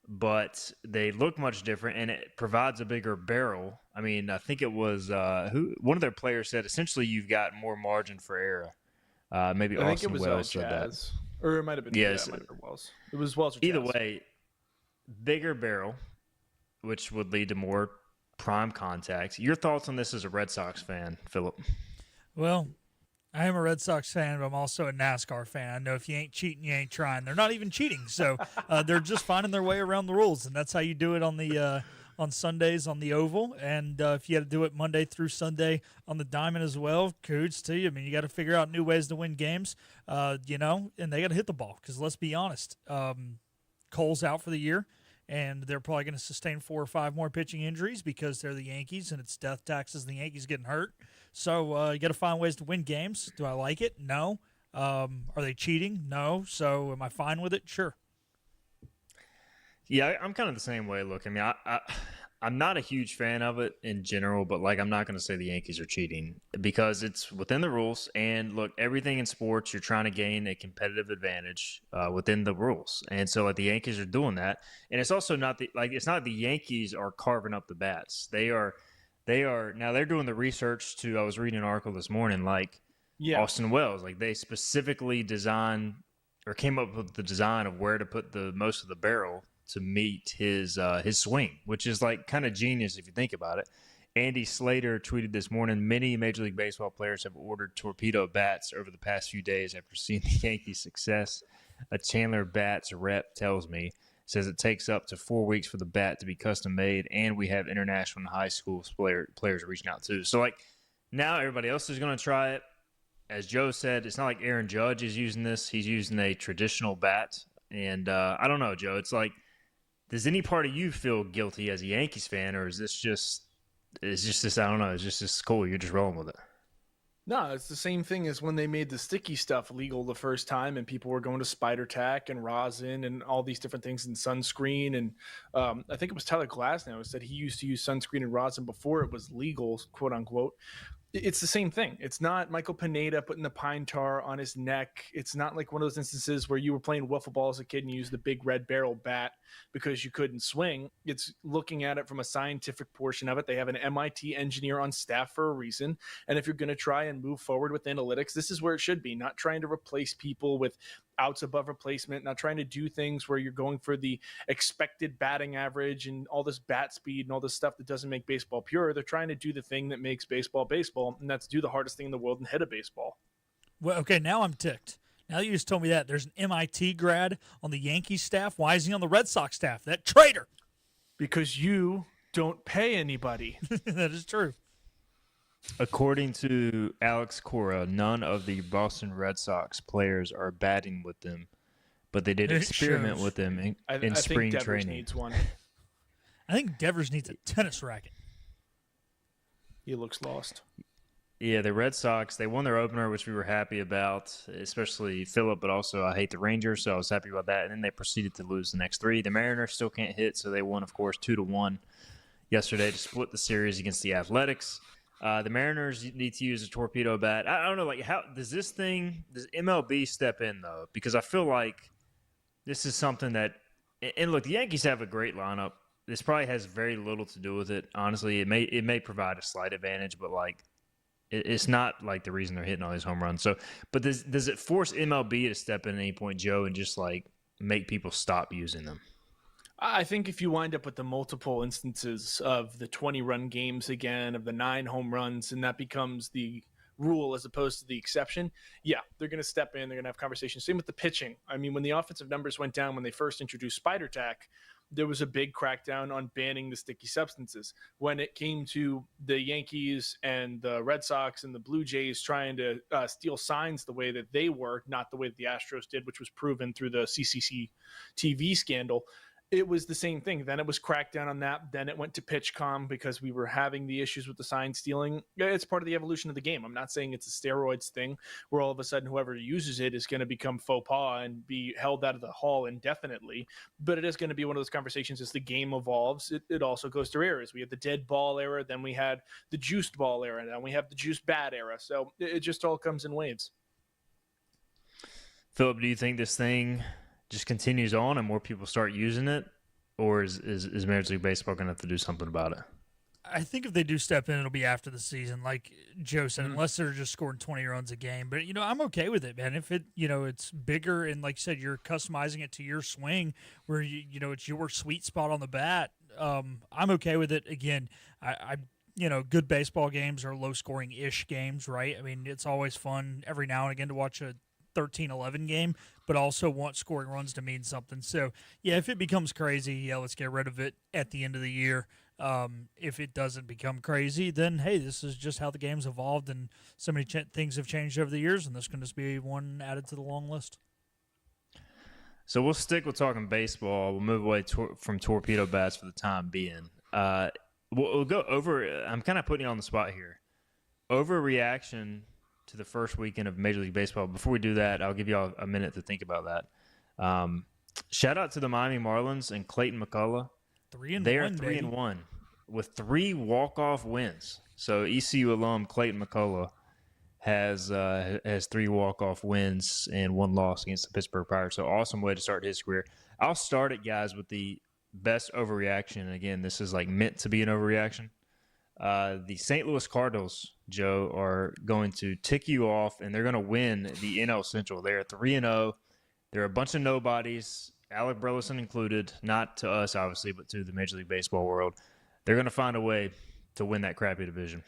but they look much different, and it provides a bigger barrel. I mean, I think it was one of their players said, essentially, you've got more margin for error. Maybe I Austin think it was Wells said Jazz. that. Or it might have been, yes. Yeah, it might have been Wells. It was Wells or Jazz. Either way, bigger barrel, which would lead to more prime contact. Your thoughts on this as a Red Sox fan, Philip? Well, I am a Red Sox fan, but I'm also a NASCAR fan. I know if you ain't cheating, you ain't trying. They're not even cheating, so they're just finding their way around the rules, and that's how you do it on the on Sundays on the Oval. And if you had to do it Monday through Sunday on the Diamond as well, kudos to you. I mean, you got to figure out new ways to win games, you know, and they got to hit the ball because let's be honest, Cole's out for the year. And they're probably going to sustain 4 or 5 more pitching injuries because they're the Yankees and it's death taxes the Yankees getting hurt. So you got to find ways to win games. Do I like it? No. Are they cheating? No. So am I fine with it? Sure. Yeah, I'm kind of the same way. Look, I mean, I'm not a huge fan of it in general, but like I'm not going to say the Yankees are cheating because it's within the rules. And look, everything in sports, you're trying to gain a competitive advantage within the rules. And so like the Yankees are doing that. And it's also not it's not the Yankees are carving up the bats. They are now they're doing the research to. I was reading an article this morning, like Austin Wells, like they specifically designed or came up with the design of where to put the most of the barrel to meet his swing, which is like kind of genius if you think about it. Andy Slater tweeted this morning, many Major League Baseball players have ordered torpedo bats over the past few days after seeing the Yankees' success. A Chandler Bats rep tells me, says it takes up to 4 weeks for the bat to be custom made, and we have international and high school players reaching out too. So like now everybody else is going to try it. As Joe said, it's not like Aaron Judge is using this. He's using a traditional bat. And I don't know, Joe, it's like, does any part of you feel guilty as a Yankees fan, or is this just this? I don't know. It's just cool. You're just rolling with it. No, it's the same thing as when they made the sticky stuff legal the first time, and people were going to spider tack and rosin and all these different things and sunscreen. And I think it was Tyler Glasnow who said he used to use sunscreen and rosin before it was legal, quote unquote. It's the same thing. It's not Michael Pineda putting the pine tar on his neck. It's not like one of those instances where you were playing wiffle ball as a kid and you used the big red barrel bat because you couldn't swing. It's looking at it from a scientific portion of it. They have an MIT engineer on staff for a reason. And if you're going to try and move forward with analytics, this is where it should be, not trying to replace people with outs above replacement, not trying to do things where you're going for the expected batting average and all this bat speed and all this stuff that doesn't make baseball pure. They're trying to do the thing that makes baseball baseball, and that's do the hardest thing in the world and hit a baseball. Well, okay, now I'm ticked. Now that you just told me that, there's an MIT grad on the Yankees staff. Why is he on the Red Sox staff? That traitor. Because you don't pay anybody. That is true. According to Alex Cora, none of the Boston Red Sox players are batting with them, but they did experiment with them in spring think Devers training. Needs one. I think Devers needs a tennis racket. He looks lost. Yeah, the Red Sox, they won their opener, which we were happy about, especially Philip, but also I hate the Rangers, so I was happy about that. And then they proceeded to lose the next 3. The Mariners still can't hit, so they won, of course, 2-1 yesterday to split the series against the Athletics. The Mariners need to use a torpedo bat. I don't know, like, how does MLB step in, though? Because I feel like this is something that – and, look, the Yankees have a great lineup. This probably has very little to do with it. Honestly, it may provide a slight advantage, but, like, it's not, like, the reason they're hitting all these home runs. So, but does it force MLB to step in at any point, Joe, and just, like, make people stop using them? I think if you wind up with the multiple instances of the 20-run games again, of the 9 home runs, and that becomes the rule as opposed to the exception, yeah, they're going to step in. They're going to have conversations. Same with the pitching. I mean, when the offensive numbers went down when they first introduced spider tack, there was a big crackdown on banning the sticky substances. When it came to the Yankees and the Red Sox and the Blue Jays trying to steal signs the way that they were, not the way that the Astros did, which was proven through the CCC TV scandal, it was the same thing. Then it was cracked down on that. Then it went to PitchCom because we were having the issues with the sign stealing. It's part of the evolution of the game. I'm not saying it's a steroids thing where all of a sudden whoever uses it is going to become faux pas and be held out of the hall indefinitely. But it is going to be one of those conversations as the game evolves. It also goes through eras. We had the dead ball era. Then we had the juiced ball era. Then we have the juiced bat era. So it just all comes in waves. Philip, do you think this thing just continues on and more people start using it, or is Major League Baseball going to have to do something about it? I think if they do step in, it'll be after the season, like Joe said, unless they're just scoring 20 runs a game. But, I'm okay with it, man. If it, it's bigger and, like you said, you're customizing it to your swing where, it's your sweet spot on the bat, I'm okay with it. Again, I good baseball games are low-scoring-ish games, right? I mean, it's always fun every now and again to watch a 13-11 game, but also want scoring runs to mean something. So, yeah, if it becomes crazy, let's get rid of it at the end of the year. If it doesn't become crazy, then, hey, this is just how the game's evolved, and so many things have changed over the years, and this can just be one added to the long list. So we'll stick with talking baseball. We'll move away from torpedo bats for the time being. We'll go over – I'm kind of putting you on the spot here. Overreaction to the first weekend of Major League Baseball. Before we do that, I'll give you all a minute to think about that. Shout out to the Miami Marlins and Clayton McCullough. 3-1, They are baby. 3-1 with 3 walk-off wins. So ECU alum Clayton McCullough has 3 walk-off wins and 1 loss against the Pittsburgh Pirates. So awesome way to start his career. I'll start it, guys, with the best overreaction. And again, this is like meant to be an overreaction. The St. Louis Cardinals, Joe, are going to tick you off, and they're going to win the NL Central. They're 3-0. They're a bunch of nobodies. Alec Burleson included, not to us, obviously, but to the Major League Baseball world. They're going to find a way to win that crappy division.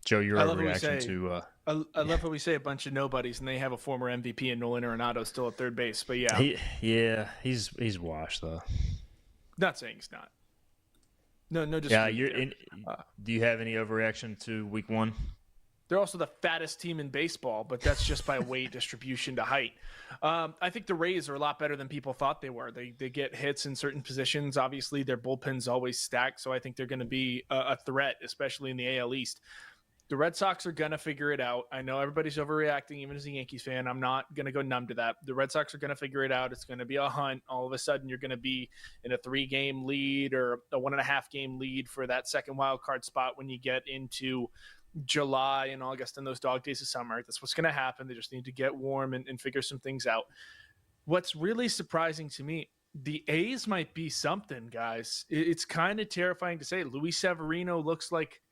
Joe, your overreaction to I love how we say a bunch of nobodies, and they have a former MVP in Nolan Arenado still at third base. But yeah, he's washed though. Not saying he's not. No, just yeah. Do you have any overreaction to Week 1? They're also the fattest team in baseball, but that's just by weight distribution to height. I think the Rays are a lot better than people thought they were. They get hits in certain positions. Obviously, their bullpen's always stacked, so I think they're going to be a threat, especially in the AL East. The Red Sox are going to figure it out. I know everybody's overreacting, even as a Yankees fan. I'm not going to go numb to that. The Red Sox are going to figure it out. It's going to be a hunt. All of a sudden, you're going to be in a 3-game lead or a 1.5-game lead for that second wild card spot when you get into July and August and those dog days of summer. That's what's going to happen. They just need to get warm and figure some things out. What's really surprising to me, the A's might be something, guys. It's kind of terrifying to say. Luis Severino looks like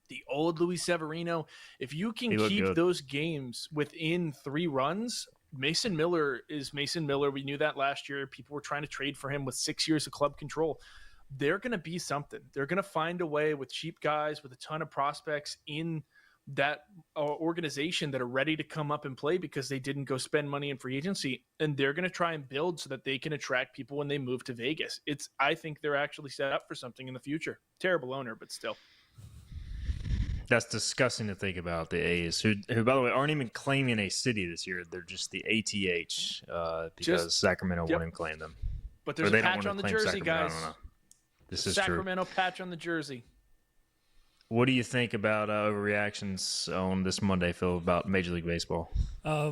the old Luis Severino. If you can keep those games within 3 runs, Mason Miller is Mason Miller. We knew that last year. People were trying to trade for him with 6 years of club control. They're going to be something. They're going to find a way with cheap guys, with a ton of prospects in that organization that are ready to come up and play because they didn't go spend money in free agency. And they're going to try and build so that they can attract people when they move to Vegas. I think they're actually set up for something in the future. Terrible owner, but still. That's disgusting to think about, the A's, who by the way, aren't even claiming a city this year. They're just the ATH because Sacramento wouldn't claim them. But there's a patch on the jersey, guys. I don't know. This is Sacramento patch on the jersey. What do you think about overreactions on this Monday, Phil, about Major League Baseball? I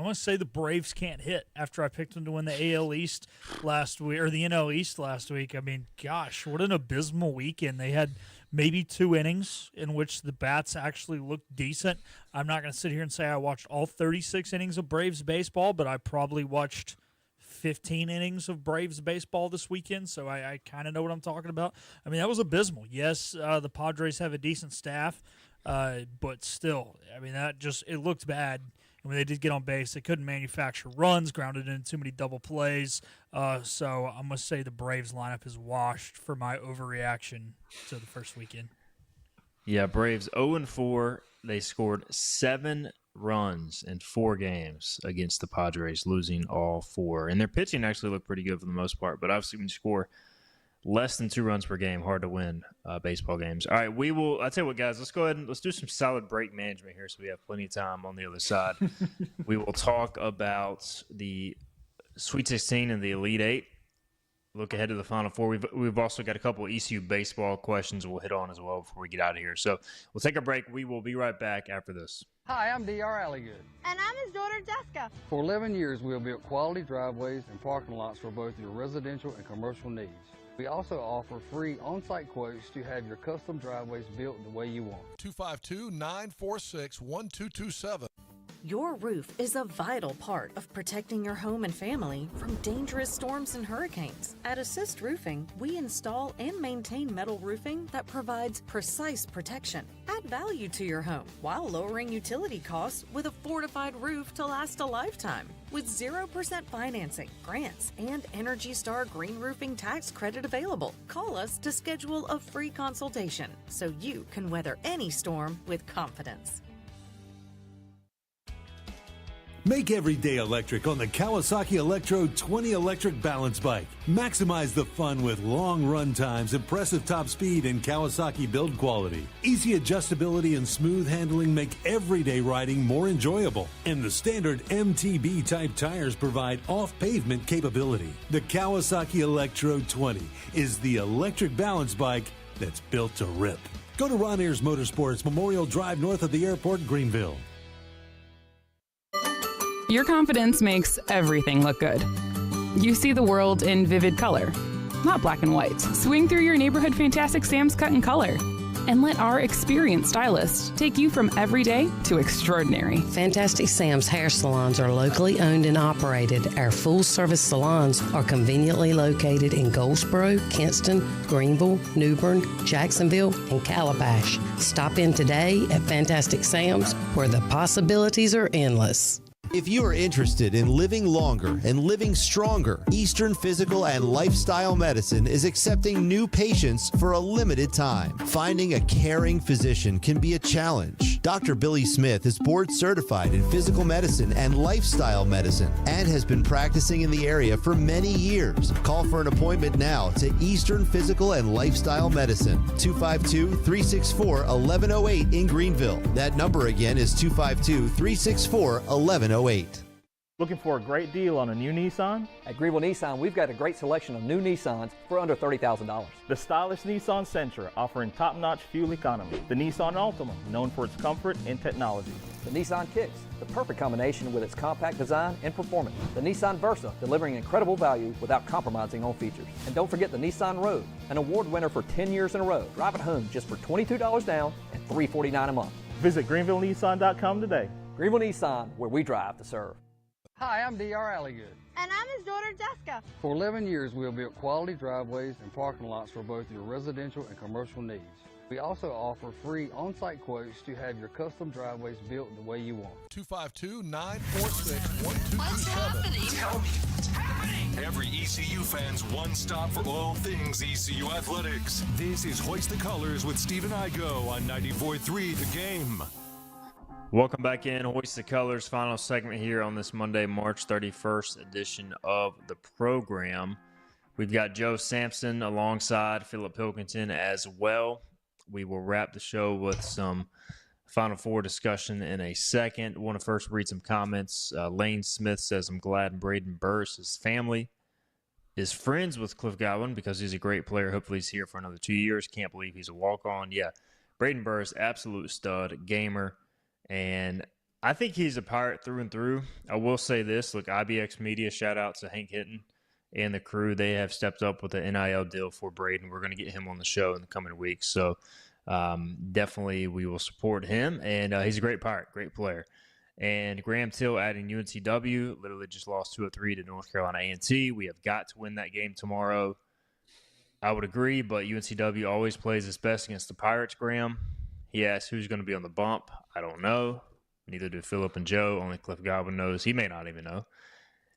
want to say the Braves can't hit after I picked them to win the AL East last week, or the NL East last week. I mean, gosh, what an abysmal weekend. They had maybe 2 innings in which the bats actually looked decent. I'm not going to sit here and say I watched all 36 innings of Braves baseball, but I probably watched 15 innings of Braves baseball this weekend, so I kind of know what I'm talking about. I mean, that was abysmal. Yes, the Padres have a decent staff, but still, I mean, it looked bad. And when they did get on base, they couldn't manufacture runs, grounded in too many double plays. So I'm going to say the Braves lineup is washed for my overreaction to the first weekend. Yeah, Braves 0-4. They scored 7 runs in 4 games against the Padres, losing all 4. And their pitching actually looked pretty good for the most part. But obviously, when you score less than 2 runs per game, hard to win baseball games. All right, I'll tell you what, guys, let's go ahead and let's do some solid break management here so we have plenty of time on the other side. We will talk about the Sweet 16 and the Elite 8. Look ahead to the Final Four. We've also got a couple of ECU baseball questions we'll hit on as well before we get out of here. So we'll take a break. We will be right back after this. Hi, I'm D.R. Alligood. And I'm his daughter, Jessica. For 11 years, we have built quality driveways and parking lots for both your residential and commercial needs. We also offer free on-site quotes to have your custom driveways built the way you want. 252-946-1227. Your roof is a vital part of protecting your home and family from dangerous storms and hurricanes. At Assist Roofing, we install and maintain metal roofing that provides precise protection. Add value to your home while lowering utility costs with a fortified roof to last a lifetime. With 0% financing, grants, and Energy Star Green Roofing tax credit available. Call us to schedule a free consultation so you can weather any storm with confidence. Make every day electric on the Kawasaki Electro 20 electric balance bike. Maximize the fun with long run times, impressive top speed, and Kawasaki build quality. Easy adjustability and smooth handling make everyday riding more enjoyable. And the standard MTB type tires provide off-pavement capability. The Kawasaki Electro 20 is the electric balance bike that's built to rip. Go to Ron Ayers Motorsports, Memorial Drive north of the airport, Greenville. Your confidence makes everything look good. You see the world in vivid color, not black and white. Swing through your neighborhood Fantastic Sam's cut in color. And let our experienced stylists take you from everyday to extraordinary. Fantastic Sam's hair salons are locally owned and operated. Our full-service salons are conveniently located in Goldsboro, Kinston, Greenville, New Bern, Jacksonville, and Calabash. Stop in today at Fantastic Sam's, where the possibilities are endless. If you are interested in living longer and living stronger, Eastern Physical and Lifestyle Medicine is accepting new patients for a limited time. Finding a caring physician can be a challenge. Dr. Billy Smith is board certified in physical medicine and lifestyle medicine and has been practicing in the area for many years. Call for an appointment now to Eastern Physical and Lifestyle Medicine, 252-364-1108 in Greenville. That number again is 252-364-1108. Looking for a great deal on a new Nissan? At Greenville Nissan, we've got a great selection of new Nissans for under $30,000. The stylish Nissan Sentra, offering top-notch fuel economy. The Nissan Altima, known for its comfort and technology. The Nissan Kicks, the perfect combination with its compact design and performance. The Nissan Versa, delivering incredible value without compromising on features. And don't forget the Nissan Rogue, an award winner for 10 years in a row. Drive it home just for $22 down and $349 a month. Visit GreenvilleNissan.com today. Greenville Nissan, where we drive to serve. Hi, I'm D.R. Alligood. And I'm his daughter, Jessica. For 11 years, we have built quality driveways and parking lots for both your residential and commercial needs. We also offer free on-site quotes to have your custom driveways built the way you want. 252-946-1227. Tell me what's happening. Every ECU fan's one stop for all things ECU athletics. This is Hoist the Colors with Stephen Igo on 94.3 The Game. Welcome back in. Hoist the Colors, final segment here on this Monday, March 31st edition of the program. We've got Joe Sampson alongside Philip Pilkington as well. We will wrap the show with some Final Four discussion in a second. I want to first read some comments. Lane Smith says, I'm glad Braden Burris' family is friends with Cliff Godwin because he's a great player. Hopefully he's here for another 2 years. Can't believe he's a walk-on. Yeah, Braden Burris, absolute stud, gamer. And I think he's a Pirate through and through. I will say this. Look, IBX Media, shout out to Hank Hinton and the crew. They have stepped up with the NIL deal for Braden. We're going to get him on the show in the coming weeks. So definitely we will support him. And he's a great Pirate, great player. And Graham Till adding UNCW, literally just lost 2-3 to North Carolina A&T. We have got to win that game tomorrow. I would agree, but UNCW always plays its best against the Pirates, Graham. He asked who's going to be on the bump. I don't know. Neither do Philip and Joe. Only Cliff Godwin knows. He may not even know.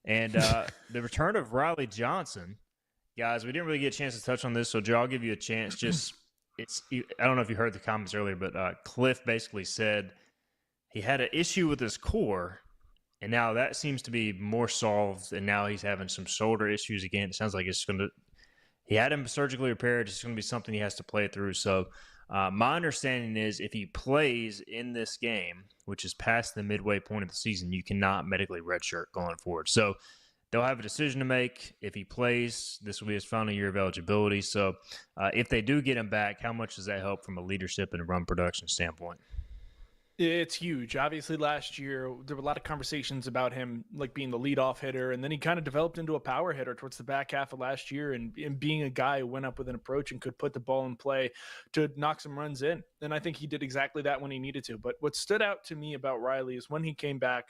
And the return of Riley Johnson. Guys, we didn't really get a chance to touch on this, so Joe, I'll give you a chance. I don't know if you heard the comments earlier, but Cliff basically said he had an issue with his core, and now that seems to be more solved, and now he's having some shoulder issues again. It sounds like he had him surgically repaired. It's going to be something he has to play through. So my understanding is if he plays in this game, which is past the midway point of the season, you cannot medically redshirt going forward. So they'll have a decision to make. If he plays, this will be his final year of eligibility. So if they do get him back, how much does that help from a leadership and a run production standpoint? It's huge. Obviously, last year there were a lot of conversations about him like being the leadoff hitter, and then he kind of developed into a power hitter towards the back half of last year, and being a guy who went up with an approach and could put the ball in play to knock some runs in. And I think he did exactly that when he needed to. But what stood out to me about Riley is when he came back,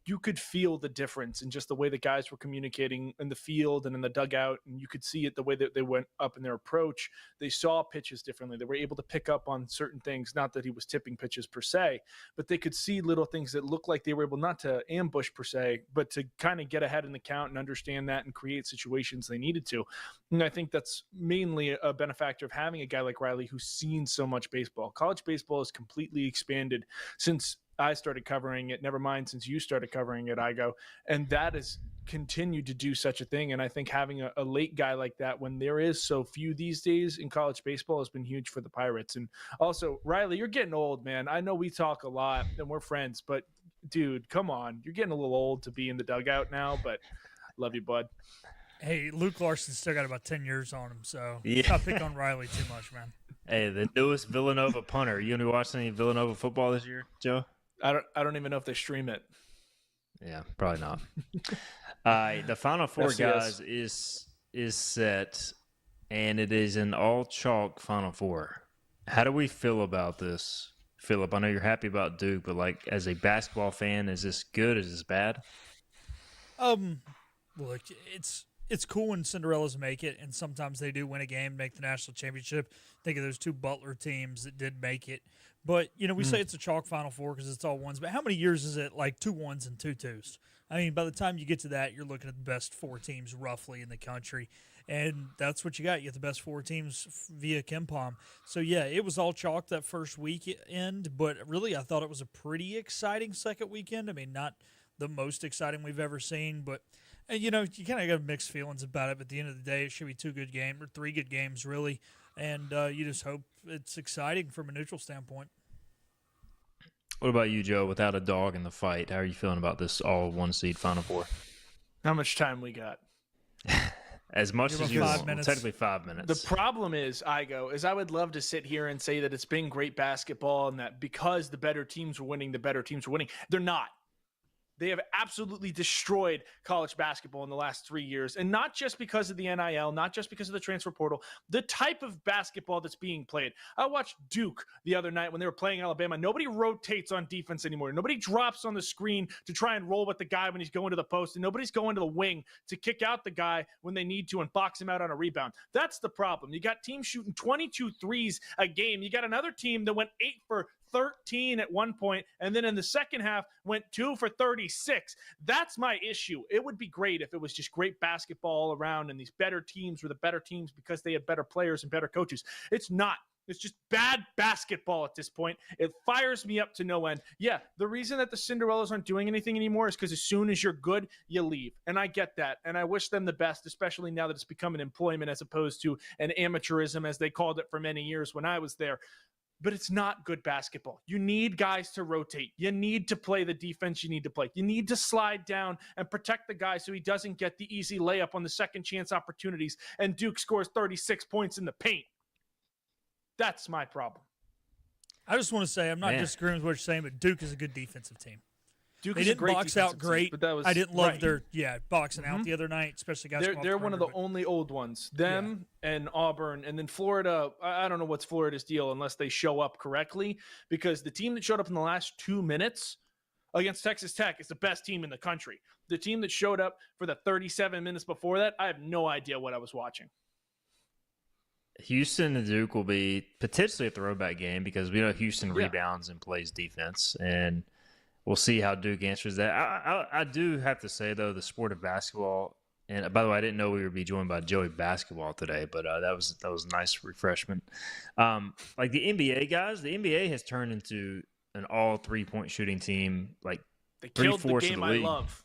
you could feel the difference in just the way the guys were communicating in the field and in the dugout. And you could see it the way that they went up in their approach. They saw pitches differently. They were able to pick up on certain things, not that he was tipping pitches per se, but they could see little things that looked like they were able not to ambush per se, but to kind of get ahead in the count and understand that and create situations they needed to. And I think that's mainly a benefactor of having a guy like Riley who's seen so much baseball. College baseball has completely expanded since I started covering it, never mind since you started covering it, Igo. And that has continued to do such a thing. And I think having a late guy like that when there is so few these days in college baseball has been huge for the Pirates. And also, Riley, you're getting old, man. I know we talk a lot and we're friends, but dude, come on. You're getting a little old to be in the dugout now, but love you, bud. Hey, Luke Larson's still got about 10 years on him, so Yeah. I'll pick on Riley too much, man. Hey, the newest Villanova punter. You gonna be watching any Villanova football this year, Joe? I don't even know if they stream it. Yeah, probably not. The Final Four, guys, is set, and it is an all chalk Final Four. How do we feel about this, Philip? I know you're happy about Duke, but like as a basketball fan, is this good? Is this bad? Look, it's cool when Cinderellas make it, and sometimes they do win a game, make the national championship. Think of those two Butler teams that did make it. But, we say it's a chalk Final Four because it's all ones. But how many years is it like 2 1s and 2 2s? I mean, by the time you get to that, you're looking at the best 4 teams roughly in the country. And that's what you got. You get the best 4 teams via KenPom. So, yeah, it was all chalk that first weekend. But really, I thought it was a pretty exciting second weekend. I mean, not the most exciting we've ever seen. But, you kind of got mixed feelings about it. But at the end of the day, it should be 2 good games, or 3 good games, really. And you just hope it's exciting from a neutral standpoint. What about you, Joe? Without a dog in the fight, how are you feeling about this all 1 seed Final Four? How much time we got? As much as you want. Well, technically 5 minutes. The problem is, I would love to sit here and say that it's been great basketball and that because the better teams were winning, They're not. They have absolutely destroyed college basketball in the last 3 years. And not just because of the NIL, not just because of the transfer portal, the type of basketball that's being played. I watched Duke the other night when they were playing Alabama. Nobody rotates on defense anymore. Nobody drops on the screen to try and roll with the guy when he's going to the post. And nobody's going to the wing to kick out the guy when they need to and box him out on a rebound. That's the problem. You got teams shooting 22 threes a game. You got another team that went 8 for 13 at one point, and then in the second half went 2 for 36. That's my issue. It would be great if it was just great basketball all around and these better teams were the better teams because they had better players and better coaches. It's not. It's just bad basketball at this point. It fires me up to no end. Yeah, the reason that the Cinderellas aren't doing anything anymore is because as soon as you're good, you leave. And I get that. And I wish them the best, especially now that it's become an employment as opposed to an amateurism, as they called it for many years when I was there. But it's not good basketball. You need guys to rotate. You need to play the defense you need to play. You need to slide down and protect the guy so he doesn't get the easy layup on the second chance opportunities and Duke scores 36 points in the paint. That's my problem. I just want to say, I'm not disagreeing with what you're saying, but Duke is a good defensive team. Duke they is didn't a great box out great. Team, but that was, I didn't love right. their boxing out the other night, especially guys. They're one of the only old ones. Them and Auburn, and then Florida. I don't know what's Florida's deal unless they show up correctly, because the team that showed up in the last 2 minutes against Texas Tech is the best team in the country. The team that showed up for the 37 minutes before that, I have no idea what I was watching. Houston and Duke will be potentially a throwback game because we know Houston rebounds and plays defense, and we'll see how Duke answers that. I do have to say, though, the sport of basketball, and by the way, I didn't know we would be joined by Joey Basketball today, but that was a nice refreshment. Like the NBA guys, the NBA has turned into an all 3-point shooting team. Like they killed the game I love.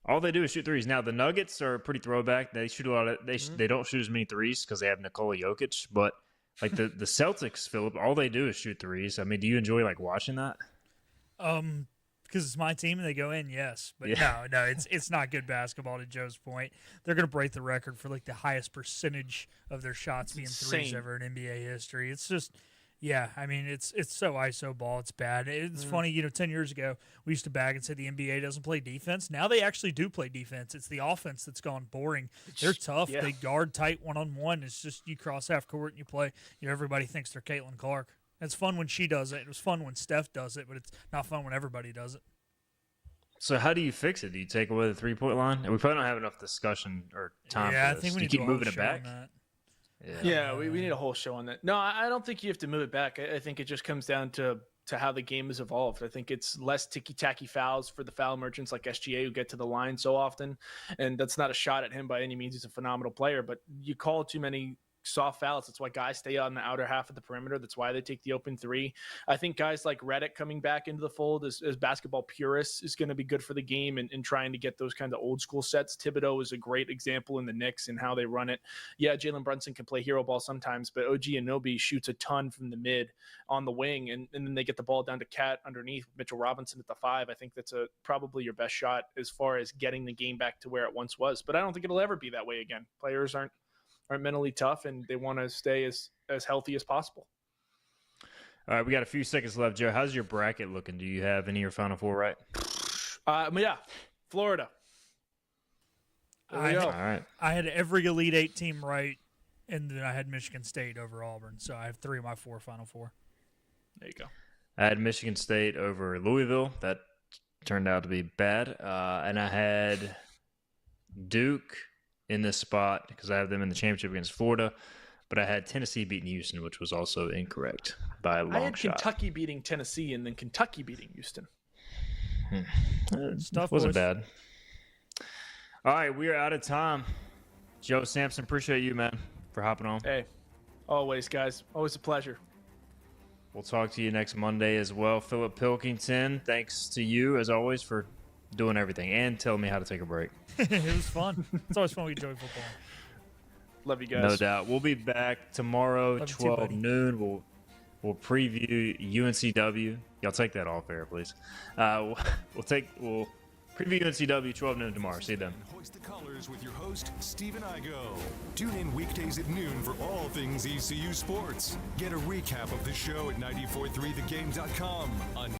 All they do is shoot threes. Now the Nuggets are pretty throwback. They shoot a lot of. They don't shoot as many threes because they have Nikola Jokic. But like the Celtics, Philip, all they do is shoot threes. I mean, do you enjoy like watching that? Because it's my team and they go in, yes. But no, it's not good basketball. To Joe's point, they're going to break the record for like the highest percentage of their shots being threes ever in NBA history. It's just, Yeah, I mean it's so ISO ball. It's bad. It's funny, 10 years ago we used to bag and say the NBA doesn't play defense. Now they actually do play defense. It's the offense that's gone boring. They're tough. Yeah. They guard tight one-on-one. It's just you cross half court and you play. Everybody thinks they're Caitlin Clark. It's fun when she does it. It was fun when Steph does it, but it's not fun when everybody does it. So how do you fix it? Do you take away the 3-point line? We probably don't have enough discussion or time for this. I think we need do you to keep moving it back? Yeah, we need a whole show on that. No, I don't think you have to move it back. I think it just comes down to how the game has evolved. I think it's less ticky-tacky fouls for the foul merchants like SGA who get to the line so often. And that's not a shot at him by any means. He's a phenomenal player. But you call too many soft fouls. That's why guys stay on the outer half of the perimeter. That's why they take the open three. I think guys like Redick coming back into the fold as basketball purists is going to be good for the game and trying to get those kind of old school sets. Thibodeau is a great example in the Knicks and how they run it. Yeah, Jalen Brunson can play hero ball sometimes, but OG Anunoby shoots a ton from the mid on the wing, and then they get the ball down to Cat underneath Mitchell Robinson at the 5. I think that's probably your best shot as far as getting the game back to where it once was. But I don't think it'll ever be that way again. Players aren't mentally tough, and they want to stay as healthy as possible. All right, we got a few seconds left. Joe, how's your bracket looking? Do you have any of your Final Four right? Yeah, Florida. All right. I had every Elite Eight team right, and then I had Michigan State over Auburn. So I have 3 of my 4 Final Four. There you go. I had Michigan State over Louisville. That turned out to be bad. And I had Duke in this spot because I have them in the championship against Florida, but I had Tennessee beating Houston, which was also incorrect by a long shot. I had Kentucky beating Tennessee and then Kentucky beating Houston. Stuff wasn't bad. All right, we are out of time. Joe Sampson, appreciate you, man, for hopping on. Hey, always, guys. Always a pleasure. We'll talk to you next Monday as well. Philip Pilkington, thanks to you, as always, for doing everything and telling me how to take a break. It was fun. It's always fun when we enjoy football. Love you guys. No doubt. We'll be back tomorrow, 12 noon. We'll preview UNCW. Y'all take that off air, please. We'll preview UNCW 12 noon tomorrow. See you then. Hoist the colors with your host, Stephen Igo. Tune in weekdays at noon for all things ECU sports. Get a recap of the show at 943thegame.com on